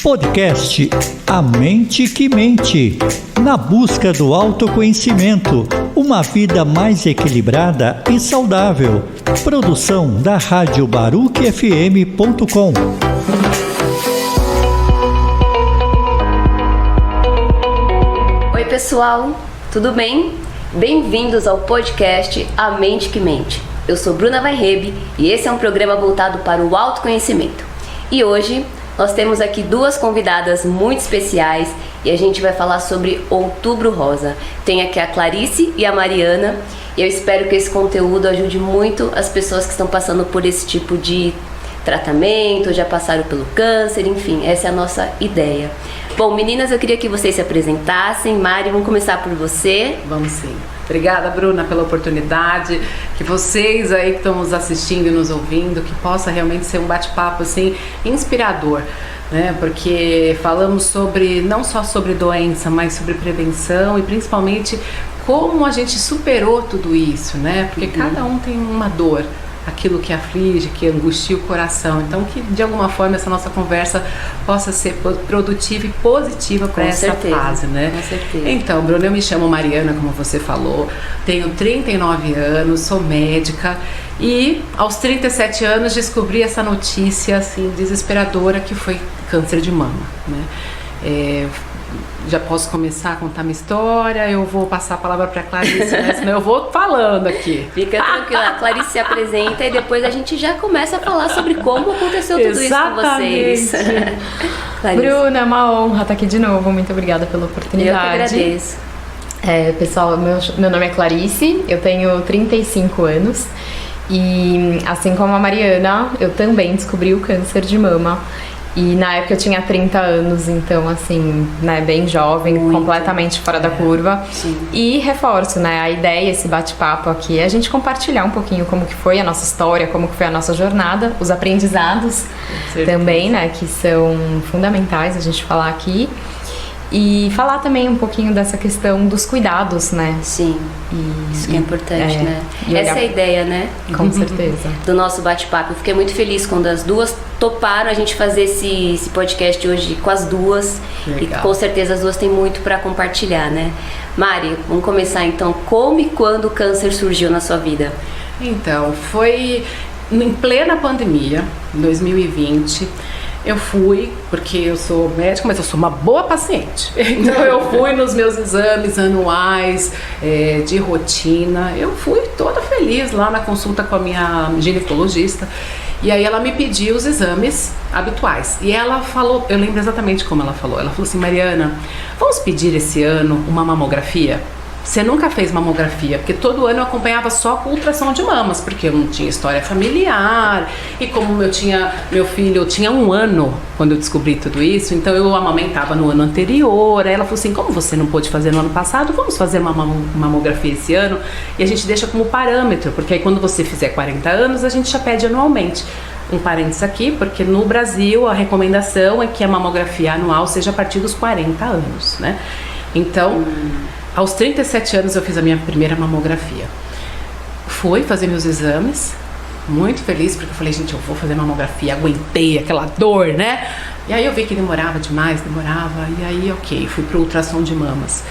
Podcast A Mente que Mente. Na busca do autoconhecimento, uma vida mais equilibrada e saudável. Produção da Rádio barucfm.com. Oi pessoal, tudo bem? Bem-vindos ao podcast A Mente que Mente. Eu sou Bruna Weinreb e esse é um programa voltado para o autoconhecimento. E hoje nós temos aqui duas convidadas muito especiais e a gente vai falar sobre Outubro Rosa. Tem aqui a Clarice e a Mariana e eu espero que esse conteúdo ajude muito as pessoas que estão passando por esse tipo de tratamento, já passaram pelo câncer, enfim, essa é a nossa ideia. Bom, meninas, eu queria que vocês se apresentassem. Mari, vamos começar por você. Vamos sim. Obrigada, Bruna, pela oportunidade. Que vocês aí que estão nos assistindo e nos ouvindo, que possa realmente ser um bate-papo assim inspirador, né? Porque falamos sobre não só sobre doença, mas sobre prevenção e principalmente como a gente superou tudo isso, né? Porque cada um tem uma dor, aquilo que aflige, que angustia o coração. Então, que de alguma forma essa nossa conversa possa ser produtiva e positiva para essa fase, né? Com certeza. Então, Bruna, eu me chamo Mariana, como você falou, tenho 39 anos, sou médica e aos 37 anos descobri essa notícia assim desesperadora que foi câncer de mama, né? Já posso começar a contar minha história, eu vou passar a palavra para a Clarice, né? Senão eu vou falando aqui. Fica tranquila, a Clarice se apresenta e depois a gente já começa a falar sobre como aconteceu tudo isso com vocês. Bruna, é uma honra estar aqui de novo, muito obrigada pela oportunidade. Eu que agradeço. Pessoal, meu nome é Clarice, eu tenho 35 anos e assim como a Mariana, eu também descobri o câncer de mama. E na época eu tinha 30 anos, então assim, né, bem jovem, muito. Completamente fora da curva. Sim. E reforço, né, a ideia, esse bate-papo aqui, é a gente compartilhar um pouquinho como que foi a nossa história, como que foi a nossa jornada, os aprendizados também, né, que são fundamentais a gente falar aqui. E falar também um pouquinho dessa questão dos cuidados, né? Sim, isso que é importante, né? Essa é a ideia, né? Com certeza. Do nosso bate-papo. Eu fiquei muito feliz quando as duas toparam a gente fazer esse podcast hoje com as duas. Legal. E com certeza as duas têm muito para compartilhar, né? Mari, vamos começar então. Como e quando o câncer surgiu na sua vida? Então, foi em plena pandemia, em 2020. Eu fui, porque eu sou médica, mas eu sou uma boa paciente. Então eu fui nos meus exames anuais, de rotina. Eu fui toda feliz lá na consulta com a minha ginecologista. E aí ela me pediu os exames habituais. E ela falou, eu lembro exatamente como ela falou. Ela falou assim: Mariana, vamos pedir esse ano uma mamografia? Você nunca fez mamografia, porque todo ano eu acompanhava só com ultrassom de mamas, porque eu não tinha história familiar, e como meu filho tinha 1 ano quando eu descobri tudo isso, então eu amamentava no ano anterior. Aí ela falou assim: como você não pôde fazer no ano passado, vamos fazer uma mamografia esse ano, e a gente deixa como parâmetro, porque aí quando você fizer 40 anos, a gente já pede anualmente. Um parênteses aqui, porque no Brasil a recomendação é que a mamografia anual seja a partir dos 40 anos, né? Então, aos 37 anos eu fiz a minha primeira mamografia. Fui fazer meus exames, muito feliz, porque eu falei, gente, eu vou fazer mamografia, aguentei aquela dor, né? E aí eu vi que demorava demais, e aí, ok, fui pro ultrassom de mamas.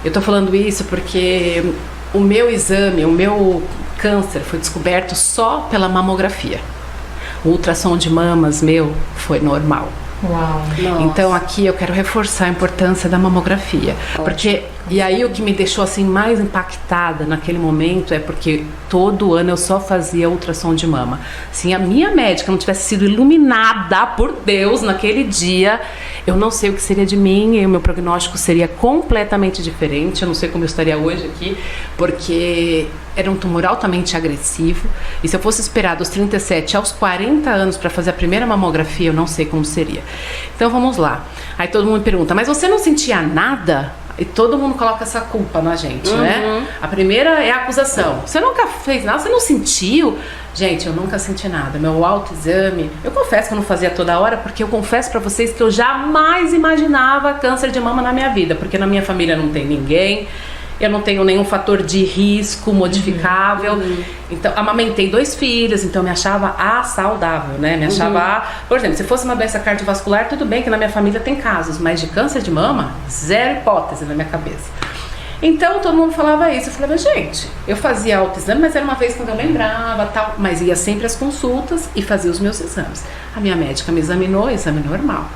Eu tô falando isso porque o meu exame, o meu câncer foi descoberto só pela mamografia. O ultrassom de mamas meu foi normal. Uau. Então aqui eu quero reforçar a importância da mamografia. Ótimo. Porque, e aí o que me deixou assim mais impactada naquele momento é porque todo ano eu só fazia ultrassom de mama. Se a minha médica não tivesse sido iluminada por Deus naquele dia, eu não sei o que seria de mim, e o meu prognóstico seria completamente diferente. Eu não sei como eu estaria hoje aqui, porque era um tumor altamente agressivo, e se eu fosse esperar dos 37 aos 40 anos para fazer a primeira mamografia, eu não sei como seria. Então vamos lá. Aí todo mundo me pergunta, mas você não sentia nada? E todo mundo coloca essa culpa na gente, né? A primeira é a acusação. Você nunca fez nada, você não sentiu? Gente, eu nunca senti nada. Meu autoexame, eu confesso que eu não fazia toda hora, porque eu confesso pra vocês que eu jamais imaginava câncer de mama na minha vida, porque na minha família não tem ninguém. eu não tenho nenhum fator de risco modificável. Então, amamentei 2 filhos, então me achava saudável, né? Me achava, por exemplo, se fosse uma doença cardiovascular, tudo bem que na minha família tem casos, mas de câncer de mama, 0 hipótese na minha cabeça. Então todo mundo falava isso, eu falava, gente, eu fazia autoexame, mas era uma vez quando eu lembrava, tal, mas ia sempre às consultas e fazia os meus exames. A minha médica me examinou, exame normal.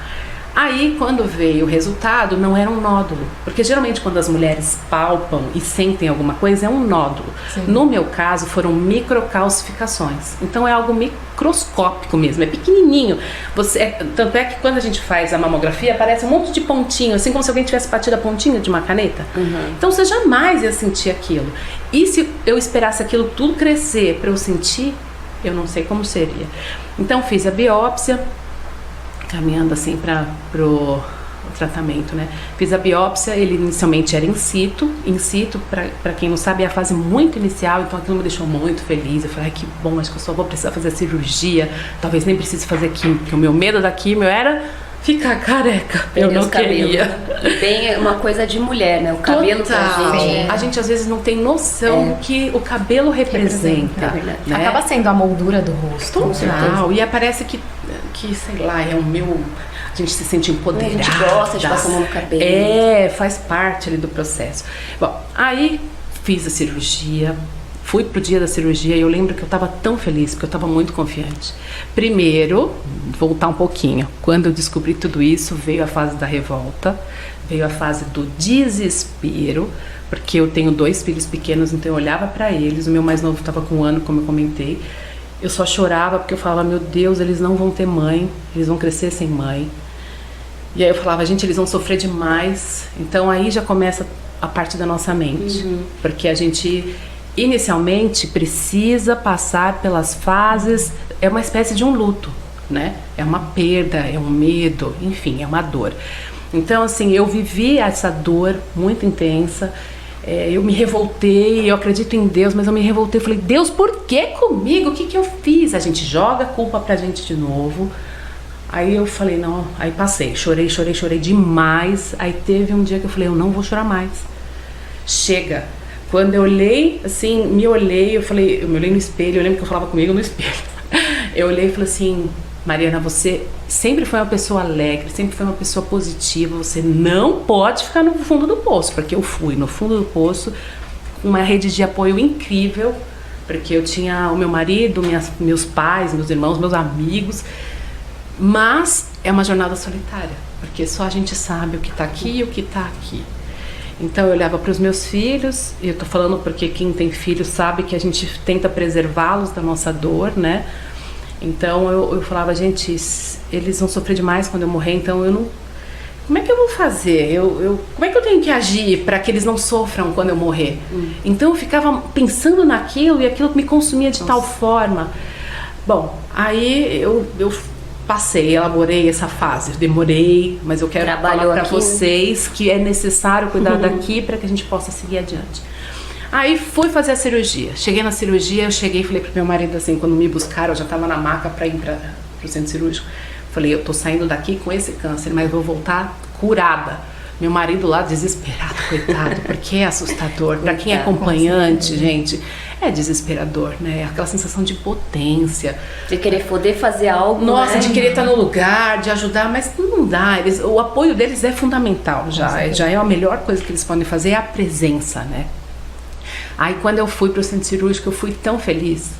Aí, quando veio o resultado, não era um nódulo, porque geralmente quando as mulheres palpam e sentem alguma coisa, é um nódulo. Sim. No meu caso, foram microcalcificações, então é algo microscópico mesmo, é pequenininho. Tanto é que quando a gente faz a mamografia, aparece um monte de pontinho, assim como se alguém tivesse batido a pontinha de uma caneta. Então você jamais ia sentir aquilo. E se eu esperasse aquilo tudo crescer para eu sentir, eu não sei como seria. Então fiz a biópsia, caminhando assim para pro tratamento, né? Fiz a biópsia, ele inicialmente era in situ, para quem não sabe, é a fase muito inicial, então aquilo me deixou muito feliz. Eu falei, ai, que bom, acho que eu só vou precisar fazer a cirurgia, talvez nem precise fazer químio, porque o meu medo da químio era ficar careca. Eu não queria. Bem, uma coisa de mulher, né? O cabelo pra gente. A gente às vezes não tem noção do que o cabelo representa. Né? Acaba sendo a moldura do rosto. Total. E parece que, sei lá, é o meu... A gente se sente empoderada. A gente gosta de passar a mão no cabelo. Faz parte ali do processo. Bom, aí fiz a cirurgia. Fui pro dia da cirurgia e eu lembro que eu estava tão feliz, porque eu estava muito confiante. Primeiro, voltar um pouquinho. Quando eu descobri tudo isso, veio a fase da revolta, veio a fase do desespero, porque eu tenho 2 filhos pequenos, então eu olhava para eles, o meu mais novo estava com 1 ano, como eu comentei. Eu só chorava porque eu falava, meu Deus, eles não vão ter mãe, eles vão crescer sem mãe. E aí eu falava, gente, eles vão sofrer demais. Então aí já começa a parte da nossa mente, porque a gente... Inicialmente precisa passar pelas fases, é uma espécie de um luto, né? É uma perda, é um medo, enfim, é uma dor. Então, assim, eu vivi essa dor muito intensa, eu me revoltei, eu acredito em Deus, mas eu me revoltei, eu falei, Deus, por que comigo? O que eu fiz? A gente joga a culpa pra gente de novo. Aí eu falei, não, aí passei, chorei demais. Aí teve um dia que eu falei, eu não vou chorar mais. Chega. Quando eu olhei, assim, me olhei no espelho, eu lembro que eu falava comigo no espelho. Eu olhei e falei assim, Mariana, você sempre foi uma pessoa alegre, sempre foi uma pessoa positiva, você não pode ficar no fundo do poço, porque eu fui no fundo do poço, uma rede de apoio incrível, porque eu tinha o meu marido, meus pais, meus irmãos, meus amigos, mas é uma jornada solitária, porque só a gente sabe o que tá aqui e o que tá aqui. Então eu olhava para os meus filhos, e eu tô falando porque quem tem filhos sabe que a gente tenta preservá-los da nossa dor, né? Então eu falava, gente, eles vão sofrer demais quando eu morrer, então eu não... Como é que eu vou fazer? Como é que eu tenho que agir para que eles não sofram quando eu morrer? Então eu ficava pensando naquilo e aquilo me consumia de tal forma. Bom, aí eu elaborei essa fase, demorei, mas eu quero falar para vocês que é necessário cuidar daqui para que a gente possa seguir adiante. Aí fui fazer a cirurgia, cheguei na cirurgia, eu falei pro meu marido assim, quando me buscaram, eu já estava na maca para ir pro centro cirúrgico, falei, eu tô saindo daqui com esse câncer, mas vou voltar curada. Meu marido lá desesperado, coitado, porque é assustador. Para quem é acompanhante, gente, é desesperador, né? Aquela sensação de potência. De querer poder fazer algo. Nossa, né? De querer estar no lugar, de ajudar, mas não dá. O apoio deles é fundamental, já é a melhor coisa que eles podem fazer, é a presença, né? Aí quando eu fui pro centro cirúrgico, eu fui tão feliz,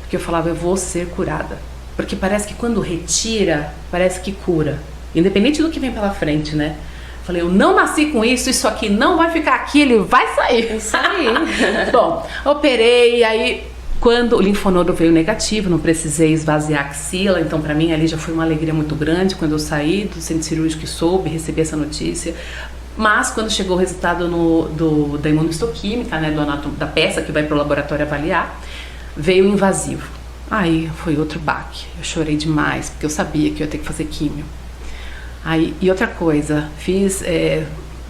porque eu falava, eu vou ser curada. Porque parece que quando retira, parece que cura. Independente do que vem pela frente, né? Falei, eu não nasci com isso aqui não vai ficar aqui, ele vai sair. Isso aí. Bom, operei, aí quando o linfonodo veio negativo, não precisei esvaziar a axila, então pra mim ali já foi uma alegria muito grande quando eu saí do centro cirúrgico e soube, recebi essa notícia. Mas quando chegou o resultado da imunohistoquímica, né, da peça que vai pro laboratório avaliar, veio invasivo. Aí foi outro baque, eu chorei demais, porque eu sabia que eu ia ter que fazer químio. Aí, e outra coisa,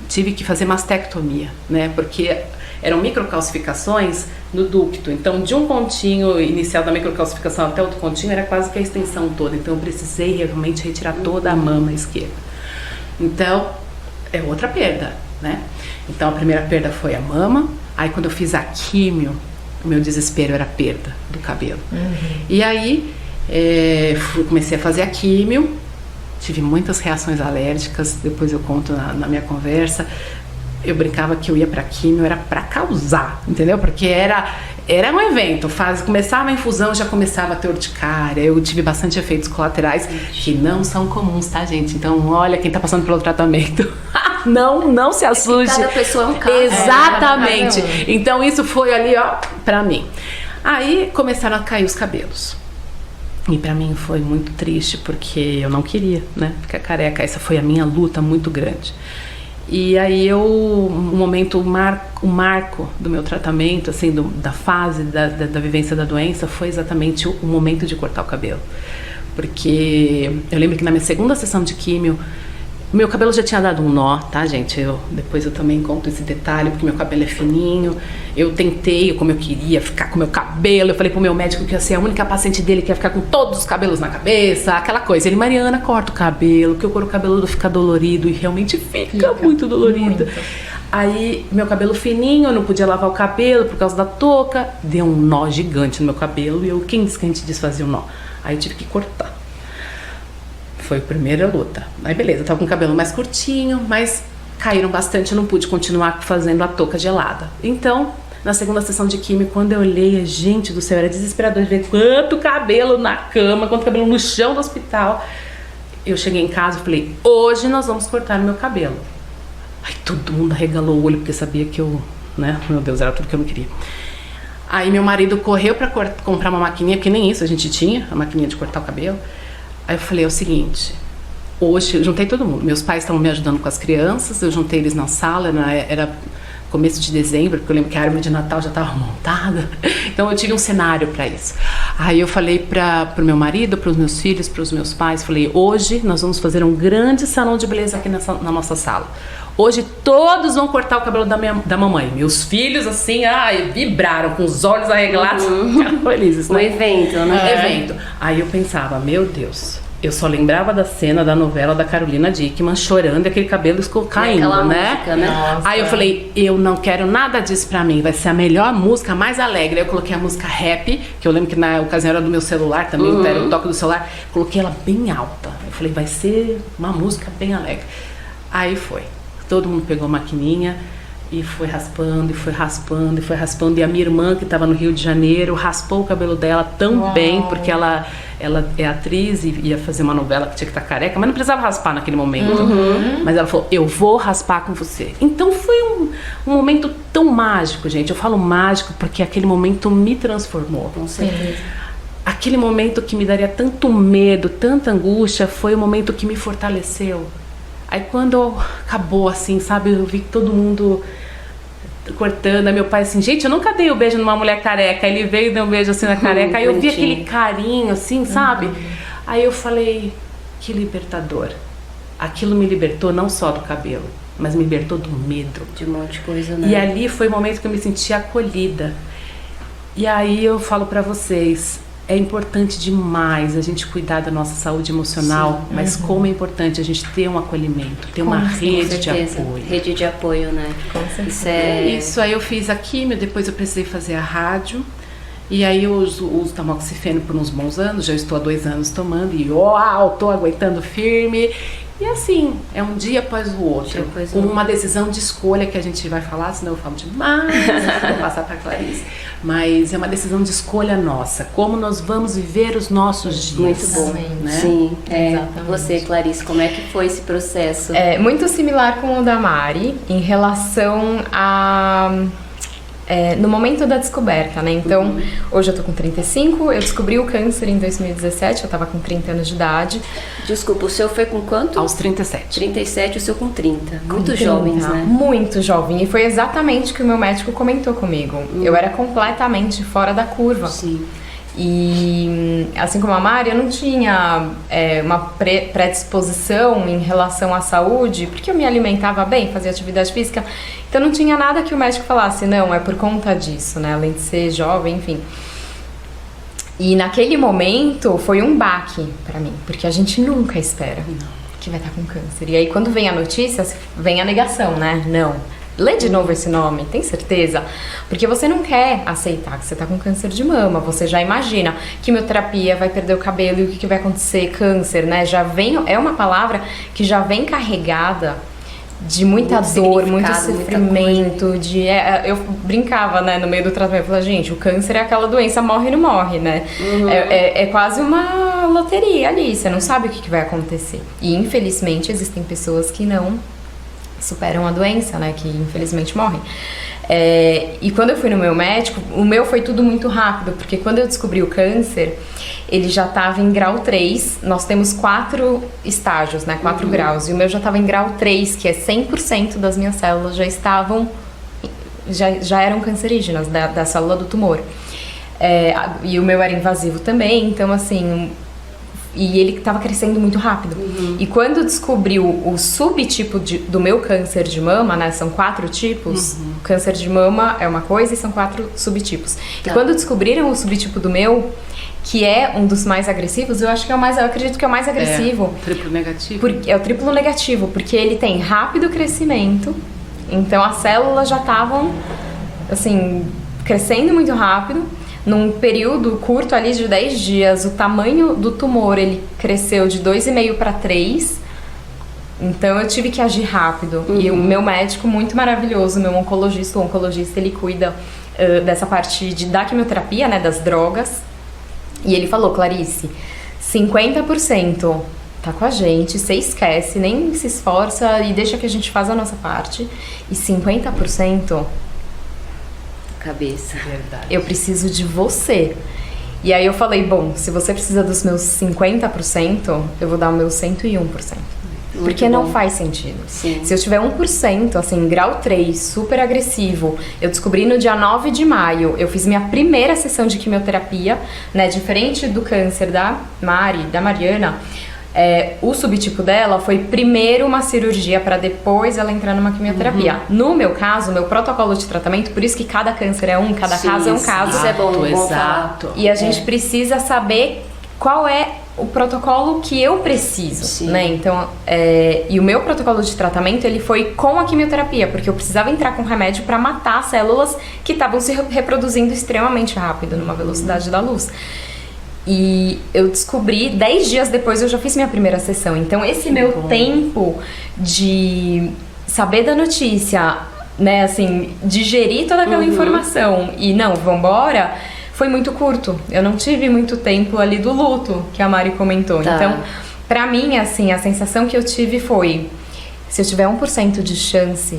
tive que fazer mastectomia, né? Porque eram microcalcificações no ducto. Então, de um pontinho inicial da microcalcificação até outro pontinho era quase que a extensão toda. Então, eu precisei realmente retirar toda a mama esquerda. Então, é outra perda. né? Então a primeira perda foi a mama. Aí quando eu fiz a químio, o meu desespero era a perda do cabelo. E aí comecei a fazer a químio, tive muitas reações alérgicas, depois eu conto na minha conversa. Eu brincava que eu ia pra químio, era pra causar, entendeu? Porque era um evento, começava a infusão, já começava a ter urticária, eu tive bastante efeitos colaterais que não são comuns, tá, gente? Então, olha, quem tá passando pelo tratamento, não se assuste. Cada pessoa é um caso. Exatamente. Então, isso foi ali, ó, pra mim. Aí, começaram a cair os cabelos. E pra mim foi muito triste, porque eu não queria, né, ficar careca. Essa foi a minha luta muito grande. E aí o marco do meu tratamento, assim, da fase da vivência da doença, foi exatamente o momento de cortar o cabelo. Porque eu lembro que na minha segunda sessão de químio, meu cabelo já tinha dado um nó, tá, gente? Depois eu também conto esse detalhe, porque meu cabelo é fininho. Eu tentei, como eu queria, ficar com meu cabelo. Eu falei pro meu médico que eu ia ser a única paciente dele que ia ficar com todos os cabelos na cabeça, aquela coisa. Ele, Mariana, corta o cabelo, que o couro cabeludo fica dolorido, e realmente fica muito dolorido. Muito. Aí, meu cabelo fininho, eu não podia lavar o cabelo por causa da touca. Deu um nó gigante no meu cabelo, e quem disse que a gente desfazia o nó? Aí eu tive que cortar. Foi a primeira luta. Aí beleza, eu tava com o cabelo mais curtinho, mas caíram bastante, eu não pude continuar fazendo a touca gelada. Então, na segunda sessão de químio, quando eu olhei, gente do céu, era desesperador de ver quanto cabelo na cama, quanto cabelo no chão do hospital. Eu cheguei em casa e falei, hoje nós vamos cortar o meu cabelo. Aí todo mundo arregalou o olho, porque sabia que eu, né, meu Deus, era tudo que eu não queria. Aí meu marido correu pra comprar uma maquininha, porque nem isso a gente tinha, a maquininha de cortar o cabelo. Aí eu falei, é o seguinte, hoje eu juntei todo mundo, meus pais estavam me ajudando com as crianças, eu juntei eles na sala, era começo de dezembro, porque eu lembro que a árvore de Natal já estava montada, então eu tive um cenário para isso. Aí eu falei pro meu marido, pros meus filhos, pros meus pais, falei, hoje nós vamos fazer um grande salão de beleza aqui na nossa sala. Hoje todos vão cortar o cabelo da mamãe. Meus filhos, assim, vibraram com os olhos arregalados. Felizes, né? Um evento, né? Evento. Aí eu pensava, meu Deus, eu só lembrava da cena da novela da Carolina Dickmann chorando e aquele cabelo caindo, né? Música, né? Nossa. Aí eu falei, eu não quero nada disso pra mim, vai ser a melhor música, mais alegre. Aí eu coloquei a música Happy, que eu lembro que na ocasião era do meu celular também, era o toque do celular. Coloquei ela bem alta. Eu falei, vai ser uma música bem alegre. Aí foi. Todo mundo pegou a maquininha e foi raspando, e foi raspando, e foi raspando. E a minha irmã, que estava no Rio de Janeiro, raspou o cabelo dela também, porque ela é atriz e ia fazer uma novela que tinha que estar careca, mas não precisava raspar naquele momento. Mas ela falou, eu vou raspar com você. Então foi um momento tão mágico, gente. Eu falo mágico porque aquele momento me transformou. Com certeza. Aquele momento que me daria tanto medo, tanta angústia, foi o momento que me fortaleceu. Aí quando acabou, assim, sabe, eu vi todo mundo cortando, aí meu pai assim, gente, eu nunca dei o beijo numa mulher careca. Aí ele veio e deu um beijo assim na careca, aí eu vi aquele carinho, assim, sabe? Aí eu falei, que libertador. Aquilo me libertou não só do cabelo, mas me libertou do medo. De um monte de coisa, né? E ali foi o momento que eu me senti acolhida. E aí eu falo pra vocês, é importante demais a gente cuidar da nossa saúde emocional, mas como é importante a gente ter um acolhimento, ter uma rede de apoio. Rede de apoio, né? Com certeza. Isso, aí eu fiz a químio, depois eu precisei fazer a rádio, e aí eu uso tamoxifeno por uns bons anos, já estou há 2 anos tomando, e estou aguentando firme. E assim, é um dia após o outro, com uma decisão de escolha que a gente vai falar, senão eu falo demais, vou passar para a Clarice. Mas é uma decisão de escolha nossa, como nós vamos viver os nossos dias. Muito bom, né? Sim, você, Clarice, como é que foi esse processo? É muito similar com o da Mari, em relação a... no momento da descoberta, né? Então, hoje eu tô com 35, eu descobri o câncer em 2017, eu tava com 30 anos de idade. Desculpa, o seu foi com quanto? Aos 37. 37, o seu com 30. Muito jovens, né? Muito jovem. E foi exatamente o que o meu médico comentou comigo. Eu era completamente fora da curva. Sim. E assim como a Mari, eu não tinha uma predisposição em relação à saúde, porque eu me alimentava bem, fazia atividade física, então não tinha nada que o médico falasse, não, é por conta disso, né, além de ser jovem, enfim. E naquele momento foi um baque pra mim, porque a gente nunca espera. que vai estar com câncer. E aí quando vem a notícia, vem a negação, né? Não. Lê de novo esse nome, tem certeza? Porque você não quer aceitar que você tá com câncer de mama, você já imagina quimioterapia, vai perder o cabelo e o que vai acontecer, câncer, né? Já vem, é uma palavra que já vem carregada de muita dor, muito sofrimento, eu brincava, né, no meio do tratamento, eu falava, gente, o câncer é aquela doença, morre ou não morre, né? É quase uma loteria ali, você não sabe o que vai acontecer. E infelizmente existem pessoas que não superam a doença, né, que infelizmente morrem. E quando eu fui no meu médico, o meu foi tudo muito rápido, porque quando eu descobri o câncer, ele já estava em grau 3, nós temos 4 estágios, né, 4 graus, e o meu já estava em grau 3, que é 100% das minhas células já eram cancerígenas, da célula do tumor. E o meu era invasivo também, então assim... E ele estava crescendo muito rápido. E quando descobriu o subtipo do meu câncer de mama, né? São 4 tipos. Câncer de mama é uma coisa e são 4 subtipos. Tá. E quando descobriram o subtipo do meu, que é um dos mais agressivos, eu acredito que é o mais agressivo. Triplo negativo? É o triplo negativo, porque ele tem rápido crescimento. Então as células já estavam, assim, crescendo muito rápido. Num período curto ali de 10 dias, o tamanho do tumor ele cresceu de 2,5 para 3. Então eu tive que agir rápido. E o meu médico, muito maravilhoso, meu oncologista, o oncologista, ele cuida dessa parte da quimioterapia, né, das drogas. E ele falou, Clarice, 50% tá com a gente, você esquece, nem se esforça e deixa que a gente faz a nossa parte. E 50%... cabeça. Verdade. Eu preciso de você. E aí eu falei, bom, se você precisa dos meus 50%, eu vou dar o meu 101%. Porque não faz sentido. Sim. Se eu tiver 1%, assim, grau 3, super agressivo, eu descobri no dia 9 de maio, eu fiz minha primeira sessão de quimioterapia, né, diferente do câncer da Mariana, o subtipo dela foi primeiro uma cirurgia para depois ela entrar numa quimioterapia. No meu caso, meu protocolo de tratamento, por isso que cada câncer é um, cada caso é um caso. Isso é bom, exato. E a gente precisa saber qual é o protocolo que eu preciso, né? Então, e o meu protocolo de tratamento, ele foi com a quimioterapia, porque eu precisava entrar com remédio para matar as células que estavam se reproduzindo extremamente rápido, numa velocidade da luz. E eu descobri, 10 dias depois eu já fiz minha primeira sessão. Então esse meu tempo de saber da notícia, né, assim, digerir toda aquela informação e não, vambora, foi muito curto. Eu não tive muito tempo ali do luto que a Mari comentou. Tá. Então, pra mim, assim, a sensação que eu tive foi, se eu tiver 1% de chance,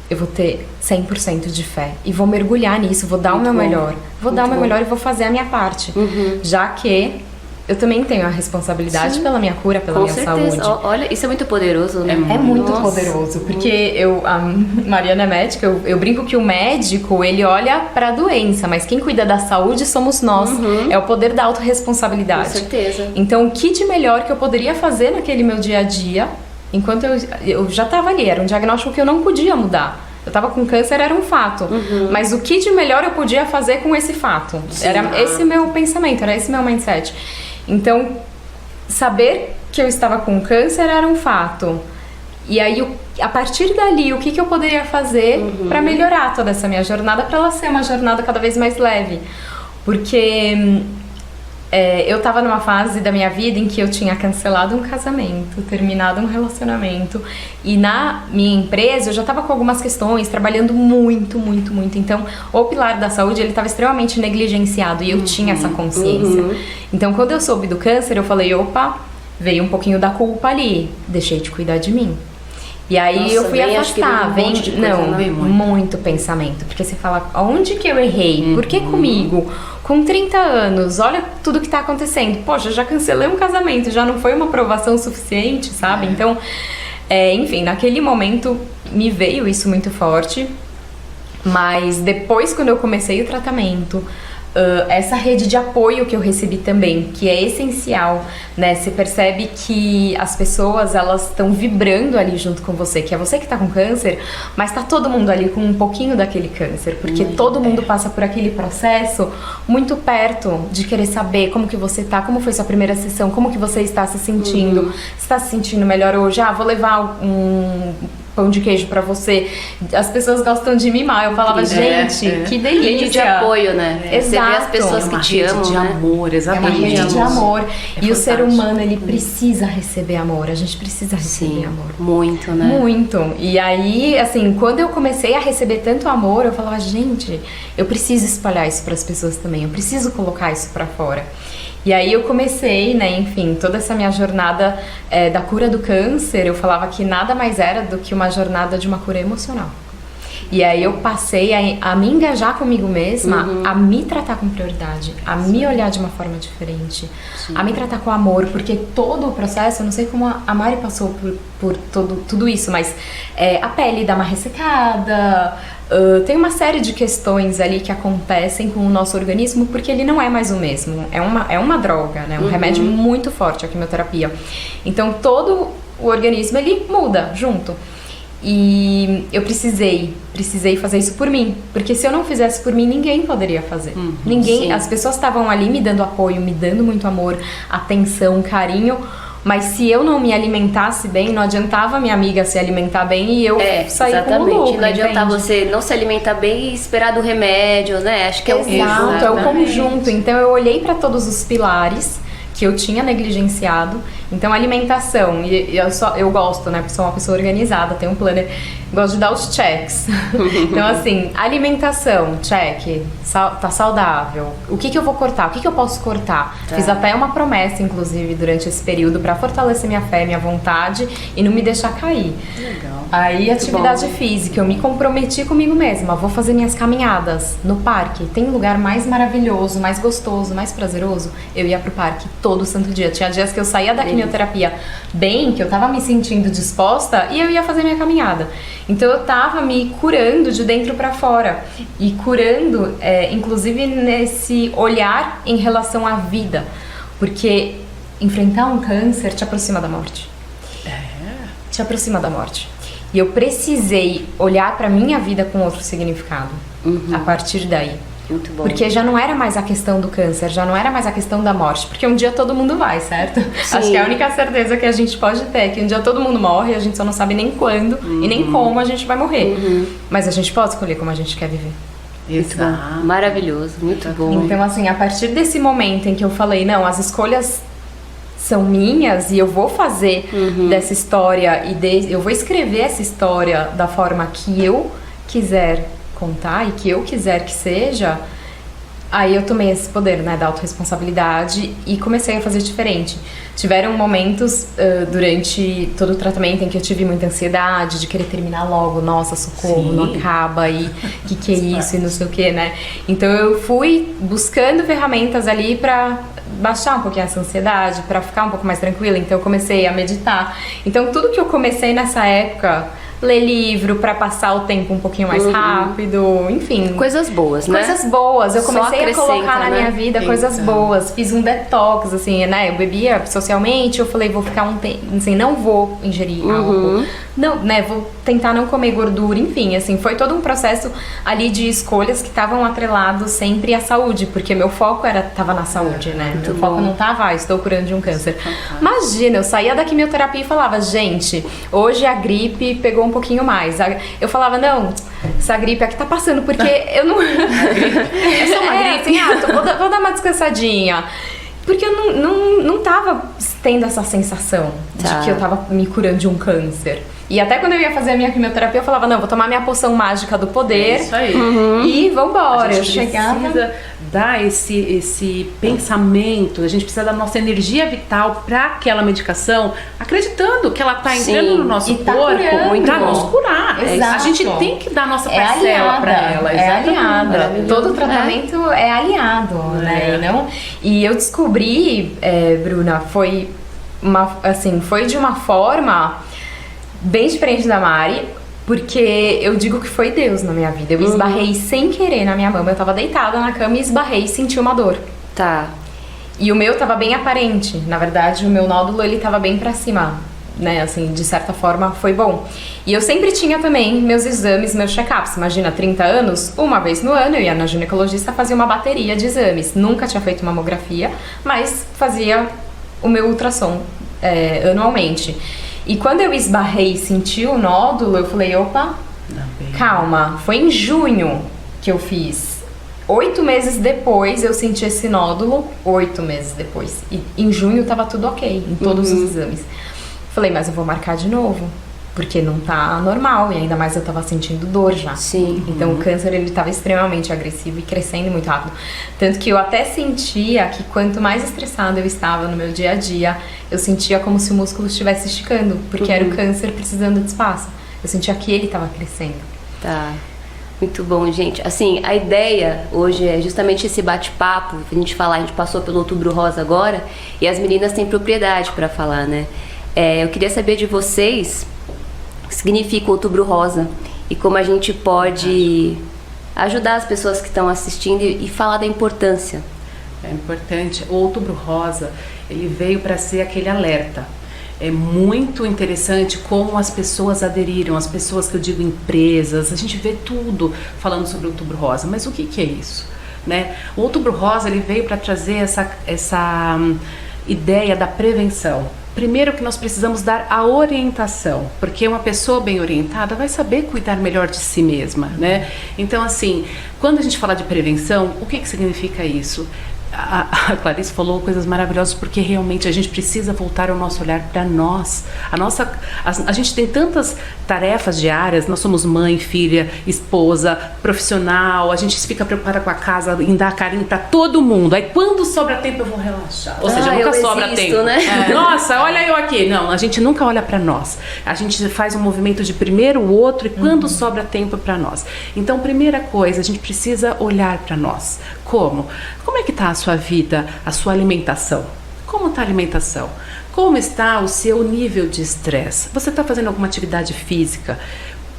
eu vou ter 100% de fé e vou mergulhar nisso, vou dar o meu melhor. Vou dar o meu melhor e vou fazer a minha parte. Já que eu também tenho a responsabilidade pela minha cura, pela minha saúde. Olha, isso é muito poderoso, né? É muito poderoso, porque a Mariana é médica, eu brinco que o médico, ele olha pra doença, mas quem cuida da saúde somos nós. É o poder da autorresponsabilidade. Com certeza. Então, o que de melhor que eu poderia fazer naquele meu dia a dia, enquanto eu já estava ali, era um diagnóstico que eu não podia mudar. Eu estava com câncer, era um fato. Mas o que de melhor eu podia fazer com esse fato? Era esse meu pensamento, era esse meu mindset. Então, saber que eu estava com câncer era um fato. E aí, a partir dali, o que eu poderia fazer para melhorar toda essa minha jornada, para ela ser uma jornada cada vez mais leve? Porque... eu tava numa fase da minha vida em que eu tinha cancelado um casamento, terminado um relacionamento, e na minha empresa eu já tava com algumas questões, trabalhando muito. Então, o pilar da saúde, ele tava extremamente negligenciado e eu tinha essa consciência. Então, quando eu soube do câncer, eu falei, opa, veio um pouquinho da culpa ali, deixei de cuidar de mim. E aí eu fui afastar, vem muito pensamento, porque você fala, onde que eu errei? Por que comigo? Com 30 anos, olha tudo que tá acontecendo. Poxa, já cancelei um casamento, já não foi uma aprovação suficiente, sabe? Então, enfim, naquele momento me veio isso muito forte, mas depois quando eu comecei o tratamento, essa rede de apoio que eu recebi também, que é essencial, né? Você percebe que as pessoas, elas estão vibrando ali junto com você, que é você que tá com câncer, mas tá todo mundo ali com um pouquinho daquele câncer, porque todo mundo passa por aquele processo muito perto de querer saber como que você tá, como foi sua primeira sessão, como que você está se sentindo, você tá se sentindo melhor hoje, vou levar um pão de queijo pra você. As pessoas gostam de mimar. Eu falava, gente, que delícia. Rede de apoio, né? Exato. Você vê as pessoas que te amam, de amor, exatamente. É uma rede de amor. E o ser fantástico. humano, ele precisa receber amor. A gente precisa receber amor. Muito, né? Muito. E aí, assim, quando eu comecei a receber tanto amor, eu falava, gente, eu preciso espalhar isso pras pessoas também. Eu preciso colocar isso pra fora. E aí eu comecei, né, enfim, toda essa minha jornada da cura do câncer, eu falava que nada mais era do que uma jornada de uma cura emocional. E aí eu passei a me engajar comigo mesma, a me tratar com prioridade, a me olhar de uma forma diferente, a me tratar com amor, porque todo o processo, eu não sei como a Mari passou por tudo isso, mas a pele dá uma ressecada, tem uma série de questões ali que acontecem com o nosso organismo, porque ele não é mais o mesmo, é uma droga, né? Um remédio muito forte, a quimioterapia. Então todo o organismo, ele muda junto. E eu precisei fazer isso por mim, porque se eu não fizesse por mim, ninguém poderia fazer. Ninguém, as pessoas estavam ali me dando apoio, me dando muito amor, atenção, carinho, mas se eu não me alimentasse bem, não adiantava minha amiga se alimentar bem e eu sair com o lucro, não adianta entende? você não se alimentar bem e esperar do remédio, né? Acho que é o Exato, é o conjunto. Então eu olhei para todos os pilares que eu tinha negligenciado. Então, alimentação, e eu gosto, né, porque sou uma pessoa organizada, tenho um planner, gosto de dar os checks. Então, assim, alimentação, check, tá saudável. O que eu vou cortar? O que eu posso cortar? Tá. Fiz até uma promessa, inclusive, durante esse período, pra fortalecer minha fé, minha vontade e não me deixar cair. Legal. Aí, atividade física, eu me comprometi comigo mesma, vou fazer minhas caminhadas no parque. Tem um lugar mais maravilhoso, mais gostoso, mais prazeroso? Eu ia pro parque todo santo dia. Tinha dias que eu saía da quimioterapia bem, que eu tava me sentindo disposta e eu ia fazer minha caminhada. Então eu tava me curando de dentro pra fora e curando, inclusive nesse olhar em relação à vida, porque enfrentar um câncer te aproxima da morte. Te aproxima da morte. E eu precisei olhar pra minha vida com outro significado a partir daí. Muito bom. Porque já não era mais a questão do câncer, já não era mais a questão da morte, porque um dia todo mundo vai, certo? Sim. Acho que a única certeza que a gente pode ter é que um dia todo mundo morre, a gente só não sabe nem quando e nem como a gente vai morrer. Mas a gente pode escolher como a gente quer viver. Exato. Maravilhoso, muito bom. Então, assim, a partir desse momento em que eu falei, não, as escolhas são minhas e eu vou fazer dessa história eu vou escrever essa história da forma que eu quiser contar e que eu quiser que seja, aí eu tomei esse poder, né, da autorresponsabilidade e comecei a fazer diferente. Tiveram momentos durante todo o tratamento em que eu tive muita ansiedade de querer terminar logo, nossa, socorro, não acaba, e que é isso, e não sei o que, né? Então eu fui buscando ferramentas ali pra baixar um pouquinho essa ansiedade, pra ficar um pouco mais tranquila, então eu comecei a meditar. Então tudo que eu comecei nessa época, ler livro pra passar o tempo um pouquinho mais rápido, enfim. Coisas boas, né? Coisas boas. Eu comecei a colocar na minha vida coisas boas. Fiz um detox, assim, né? Eu bebia socialmente, eu falei, vou ficar um tempo, assim, não vou ingerir álcool. Não, né? Vou tentar não comer gordura, enfim, assim, foi todo um processo ali de escolhas que estavam atrelados sempre à saúde, porque meu foco tava na saúde, né? Meu foco não tava, estou curando de um câncer. Imagina, eu saía da quimioterapia e falava, gente, hoje a gripe pegou um pouquinho mais. Eu falava, não, essa gripe aqui tá passando, porque eu não... É só uma gripe. Assim, vou dar uma descansadinha. Porque eu não tava tendo essa sensação de que eu tava me curando de um câncer. E até quando eu ia fazer a minha quimioterapia, eu falava, não, vou tomar minha poção mágica do poder. É isso aí. E vambora. A gente precisa dar esse pensamento, a gente precisa da nossa energia vital para aquela medicação, acreditando que ela tá entrando no nosso corpo para nos curar. Exato. A gente tem que dar a nossa parcela para ela. É aliada. Todo tratamento é aliado, né? E eu descobri, Bruna, foi de uma forma bem diferente da Mari, Porque eu digo que foi Deus na minha vida. Eu esbarrei sem querer na minha mama. Eu tava deitada na cama e esbarrei e senti uma dor. Tá. E o meu tava bem aparente. Na verdade, o meu nódulo, ele tava bem pra cima, né? Assim, de certa forma, foi bom. E eu sempre tinha também meus exames, meus check-ups. Imagina, 30 anos, uma vez no ano eu ia na ginecologista fazer uma bateria de exames. Nunca tinha feito mamografia, mas fazia o meu ultrassom anualmente. E quando eu esbarrei e senti o nódulo, eu falei, opa, calma. Foi em junho que eu fiz. 8 meses depois eu senti esse nódulo, 8 meses depois. E em junho tava tudo ok, em todos os exames. Falei, mas eu vou marcar de novo, porque não tá normal. E ainda mais eu tava sentindo dor já. Sim. Então o câncer, ele tava extremamente agressivo e crescendo muito rápido. Tanto que eu até sentia que quanto mais estressada eu estava no meu dia a dia, eu sentia como se o músculo estivesse esticando, porque era o câncer precisando de espaço. Eu sentia que ele tava crescendo. Tá. Muito bom, gente. Assim, a ideia hoje é justamente esse bate-papo. A gente passou pelo Outubro Rosa agora e as meninas têm propriedade para falar, né? Eu queria saber de vocês o que significa o Outubro Rosa e como a gente pode ajudar as pessoas que estão assistindo e falar da importância. É importante. O Outubro Rosa, ele veio para ser aquele alerta. É muito interessante como as pessoas aderiram, as pessoas que eu digo empresas, a gente vê tudo falando sobre o Outubro Rosa, mas o que é isso? Né? O Outubro Rosa, ele veio para trazer essa ideia da prevenção. Primeiro que nós precisamos dar a orientação, porque uma pessoa bem orientada vai saber cuidar melhor de si mesma, né? Então, assim, quando a gente fala de prevenção, o que significa isso? A Clarice falou coisas maravilhosas, porque realmente a gente precisa voltar o nosso olhar para nós. A gente tem tantas tarefas diárias, nós somos mãe, filha, esposa, profissional, a gente fica preocupada com a casa, em dar carinho para todo mundo. Aí quando sobra tempo eu vou relaxar. Ou seja, nunca sobra tempo. Né? Nossa, olha eu aqui. Não, a gente nunca olha para nós. A gente faz um movimento de primeiro o outro e quando sobra tempo para nós. Então, primeira coisa, a gente precisa olhar para nós. Como? Como é que está a sua vida, a sua alimentação? Como está a alimentação? Como está o seu nível de estresse? Você está fazendo alguma atividade física?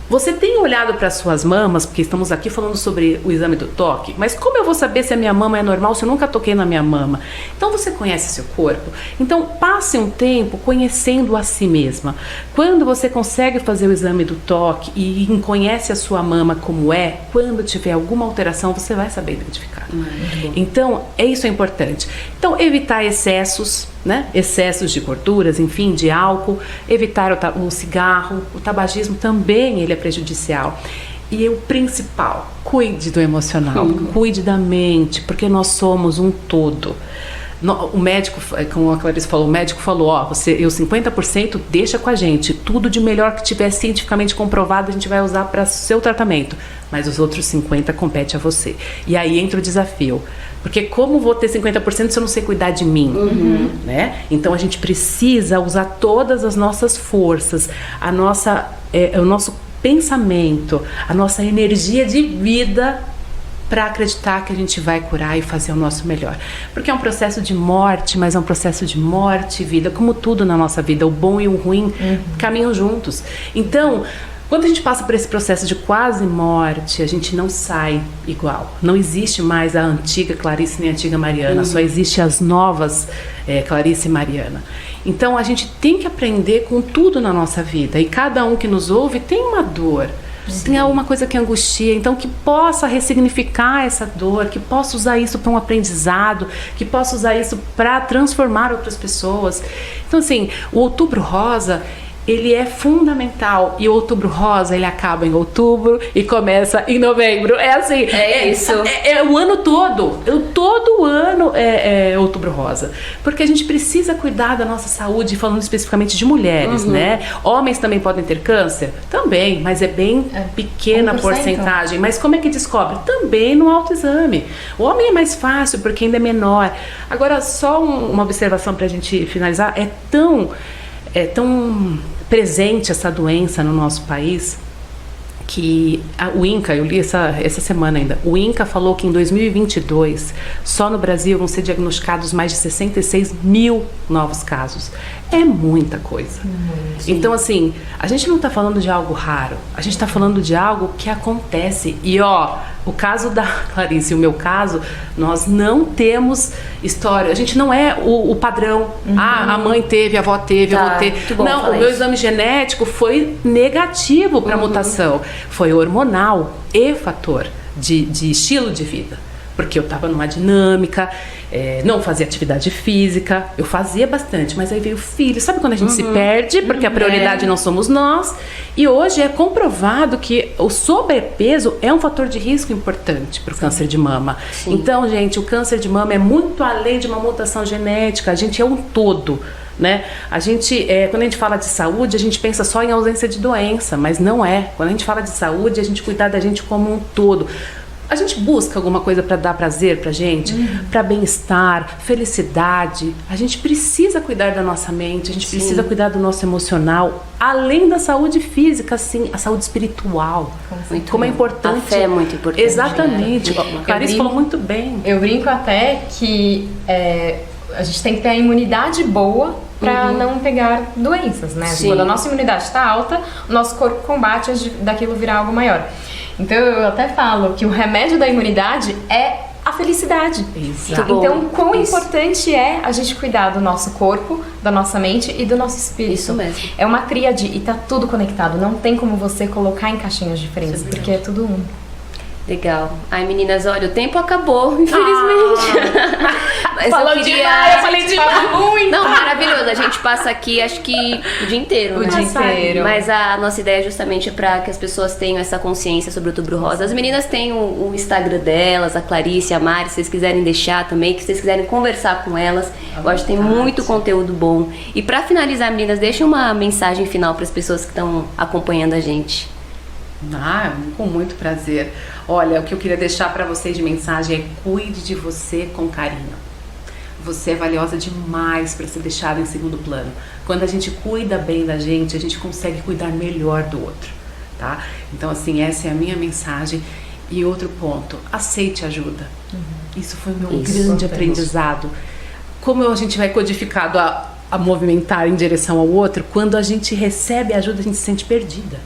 Você tem olhado para as suas mamas, porque estamos aqui falando sobre o exame do toque, mas como eu vou saber se a minha mama é normal se eu nunca toquei na minha mama? Então você conhece seu corpo? Então passe um tempo conhecendo a si mesma. Quando você consegue fazer o exame do toque e conhece a sua mama como é, quando tiver alguma alteração você vai saber identificar. Então isso é importante. Então evitar excessos, né? Excessos de gorduras, enfim, de álcool, evitar o cigarro, o tabagismo também ele é prejudicial. E o principal, cuide do emocional, cuide da mente, porque nós somos um todo. O médico, como a Clarice falou, o médico falou, ó, os 50% deixa com a gente, tudo de melhor que tiver cientificamente comprovado a gente vai usar para seu tratamento, mas os outros 50% compete a você. E aí entra o desafio, porque como vou ter 50% se eu não sei cuidar de mim, né? Então a gente precisa usar todas as nossas forças, o nosso pensamento, a nossa energia de vida para acreditar que a gente vai curar e fazer o nosso melhor. Porque é um processo de morte, mas é um processo de morte e vida, como tudo na nossa vida, o bom e o ruim caminham juntos. Então, quando a gente passa por esse processo de quase morte, a gente não sai igual. Não existe mais a antiga Clarice nem a antiga Mariana, só existe as novas Clarice e Mariana. Então a gente tem que aprender com tudo na nossa vida, e cada um que nos ouve tem uma dor. Tem alguma coisa que angustia, então que possa ressignificar essa dor, que possa usar isso para um aprendizado, que possa usar isso para transformar outras pessoas. Então assim, o Outubro Rosa, ele é fundamental, e o Outubro Rosa, ele acaba em outubro e começa em novembro. É assim, isso. É o ano todo. Todo ano é Outubro Rosa. Porque a gente precisa cuidar da nossa saúde, falando especificamente de mulheres, né? Homens também podem ter câncer? Também, mas é bem pequena 1%. porcentagem. Mas como é que descobre? Também no autoexame. O homem é mais fácil, porque ainda é menor. Agora, só uma observação pra gente finalizar. É tão presente essa doença no nosso país que o INCA, eu li essa semana ainda, o INCA falou que em 2022, só no Brasil vão ser diagnosticados mais de 66 mil novos casos. É muita coisa. Então, assim, a gente não está falando de algo raro, a gente está falando de algo que acontece. E, o caso da Clarice e o meu caso, nós não temos história, a gente não é o padrão. A mãe teve, a avó teve, a avó teve. Não, o meu exame genético foi negativo para mutação. Foi hormonal e fator de estilo de vida. Porque eu estava numa dinâmica, não fazia atividade física, eu fazia bastante, mas aí veio o filho. Sabe quando a gente se perde, porque a prioridade não somos nós? E hoje é comprovado que o sobrepeso é um fator de risco importante para o câncer de mama. Sim. Então, gente, o câncer de mama é muito além de uma mutação genética, a gente é um todo. Né? A gente, quando a gente fala de saúde, a gente pensa só em ausência de doença, mas não é. Quando a gente fala de saúde, a gente cuidar da gente como um todo. A gente busca alguma coisa para dar prazer pra gente, para bem-estar, felicidade. A gente precisa cuidar da nossa mente, a gente precisa cuidar do nosso emocional, além da saúde física, sim, a saúde espiritual. Como é importante. A fé é muito importante. Exatamente. A Clarice falou muito bem. Eu brinco até que a gente tem que ter a imunidade boa para não pegar doenças, né? Quando a nossa imunidade está alta, o nosso corpo combate daquilo virar algo maior. Então eu até falo que o remédio da imunidade é a felicidade. Exato. Então quão importante é a gente cuidar do nosso corpo, da nossa mente e do nosso espírito. Isso mesmo. É uma tríade e tá tudo conectado. Não tem como você colocar em caixinhas diferentes, porque é tudo um. Legal. Ai, meninas, olha, o tempo acabou, infelizmente. Mas falou demais, eu falei demais. Muito. Não, maravilhoso. A gente passa aqui, acho que o dia inteiro. O dia inteiro. Mas a nossa ideia é justamente para que as pessoas tenham essa consciência sobre o Outubro Rosa. As meninas têm o Instagram delas, a Clarice, a Mari, se vocês quiserem deixar também, que vocês quiserem conversar com elas. Eu acho que tem muito conteúdo bom. E para finalizar, meninas, deixem uma mensagem final para as pessoas que estão acompanhando a gente. Com muito prazer. Olha, o que eu queria deixar para vocês de mensagem é: cuide de você com carinho. Você é valiosa demais para ser deixada em segundo plano. Quando a gente cuida bem da gente, a gente consegue cuidar melhor do outro, tá? Então, assim, essa é a minha mensagem. E outro ponto, aceite ajuda. Isso foi o meu grande aprendizado. Como a gente vai codificado a movimentar em direção ao outro, quando a gente recebe ajuda, a gente se sente perdida.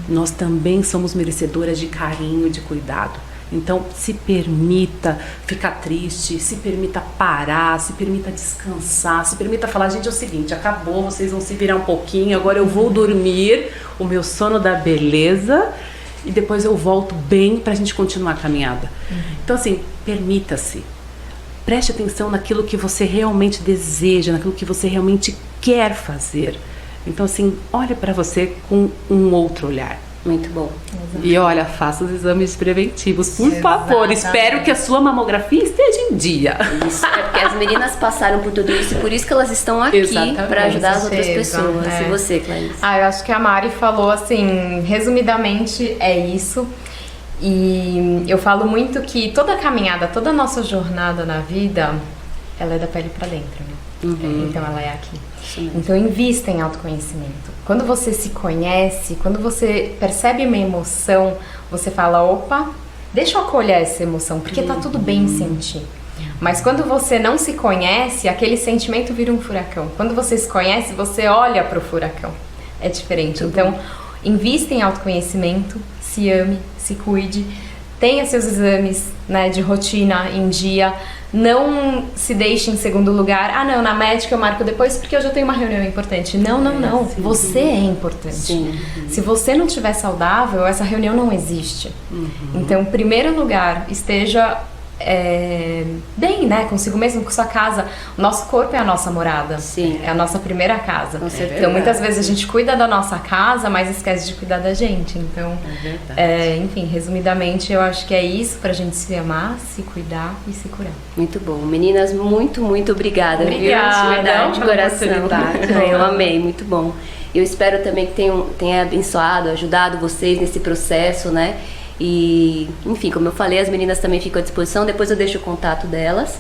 Nós também somos merecedoras de carinho, de cuidado. Então, se permita ficar triste, se permita parar, se permita descansar, se permita falar: gente, é o seguinte, acabou, vocês vão se virar um pouquinho, agora eu vou dormir o meu sono da beleza e depois eu volto bem pra gente continuar a caminhada. Então, assim, permita-se. Preste atenção naquilo que você realmente deseja, naquilo que você realmente quer fazer. Então, assim, olha para você com um outro olhar. Muito bom. E olha, faça os exames preventivos, por favor. Espero que a sua mamografia esteja em dia. Isso, é porque as meninas passaram por tudo isso e por isso que elas estão aqui para ajudar as outras pessoas. E você, Clarice? Eu acho que a Mari falou, assim, resumidamente, é isso. E eu falo muito que toda a caminhada, toda a nossa jornada na vida, ela é da pele para dentro, né? Então ela é aqui. Então invista em autoconhecimento. Quando você se conhece, quando você percebe uma emoção, você fala: opa, deixa eu acolher essa emoção, porque tá tudo bem sentir. Mas quando você não se conhece, aquele sentimento vira um furacão. Quando você se conhece, você olha pro furacão. É diferente. Então, invista em autoconhecimento, se ame, se cuide, tenha seus exames, né, de rotina em dia. Não se deixe em segundo lugar. Não, na médica eu marco depois porque eu já tenho uma reunião importante. Não. Você é importante. Se você não estiver saudável, essa reunião não existe. Então, em primeiro lugar, esteja bem, né, consigo mesmo, com sua casa. O nosso corpo é a nossa morada. É a nossa primeira casa. Então, muitas vezes a gente cuida da nossa casa, mas esquece de cuidar da gente. Então, enfim, resumidamente, eu acho que é isso, pra gente se amar, se cuidar e se curar. Muito bom. Meninas, muito, muito obrigada. Obrigada, viu? De verdade, de coração. Eu amei, muito bom. Eu espero também que tenha abençoado, ajudado vocês nesse processo, né? E, enfim, como eu falei, as meninas também ficam à disposição. Depois eu deixo o contato delas.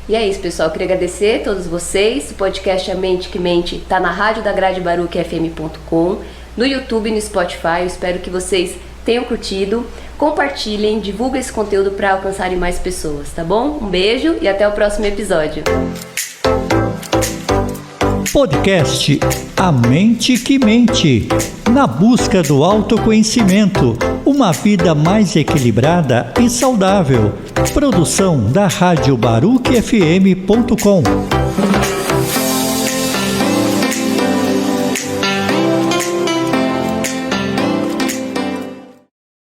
E é isso, pessoal. Eu queria agradecer a todos vocês. O podcast A Mente que Mente está na rádio da Grade Baruch FM.com, no YouTube e no Spotify. Eu espero que vocês tenham curtido, compartilhem, divulguem esse conteúdo para alcançarem mais pessoas, tá bom? Um beijo e até o próximo episódio. Podcast A Mente que Mente. Na busca do autoconhecimento, uma vida mais equilibrada e saudável. Produção da Rádio Baruch FM.com.